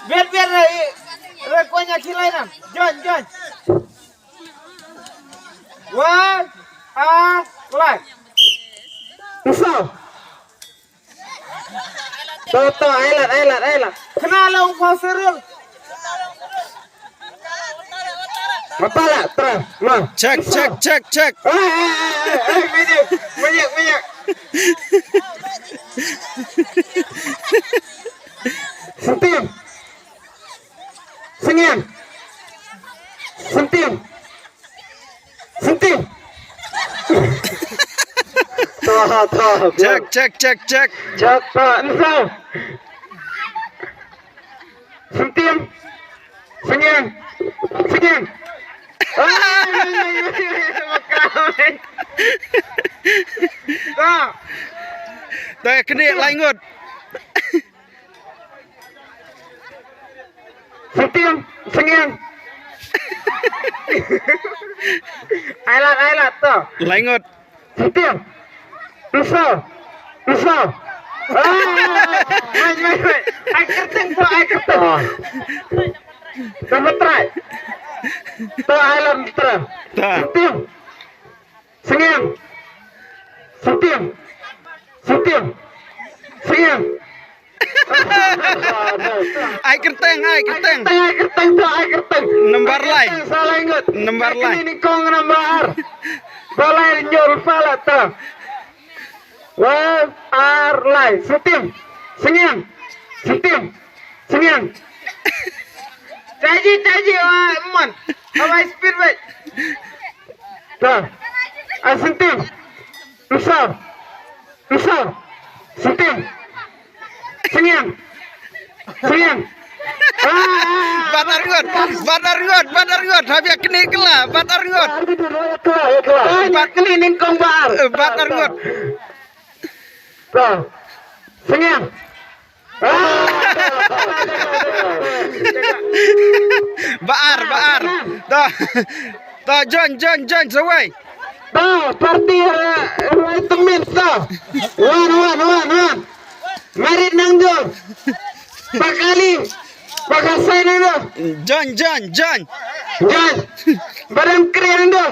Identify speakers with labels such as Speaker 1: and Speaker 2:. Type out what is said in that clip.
Speaker 1: Biar rekonya kilainan. John. One, live.
Speaker 2: Usah. Toto, ailat.
Speaker 1: Kenal ang pasirul.
Speaker 2: Mapala, terus, mah.
Speaker 3: Cek.
Speaker 2: Banyak. Sentim. Sengian. Sentim. Toh.
Speaker 3: Cek.
Speaker 2: Cek, Pak. Nisau. Sentim. Sengian.
Speaker 3: Teh kene langut.
Speaker 2: Sentim. Sengian. Ailat toh.
Speaker 3: Langut.
Speaker 2: Sentim. Nisau. Main. Ai kerteng. Kamu try. Toh ailat terus.
Speaker 3: Tah.
Speaker 2: Sengian. Sentim.
Speaker 3: Ai kerteng.
Speaker 2: Ai kerteng.
Speaker 3: Nembar lai.
Speaker 2: Salah ingat.
Speaker 3: Nembar lai.
Speaker 2: Ini kong nambar. Balai nyol pala ta. Lai. Sentim.
Speaker 1: Caji, man. Apa speed baik?
Speaker 2: Ta. Sentim. Usah. Sentim. Sengian.
Speaker 3: Batar ngot. Habis kene kela. Batar ngot.
Speaker 2: Bat keliling kong bar.
Speaker 3: Batar ngot.
Speaker 2: Ta. Sengian.
Speaker 3: Baar. Tah John sawai.
Speaker 2: Ta. Parti temen ta. Wan. Mari nang do. Pakasay nang do.
Speaker 3: John.
Speaker 2: Jan. Barang keren do.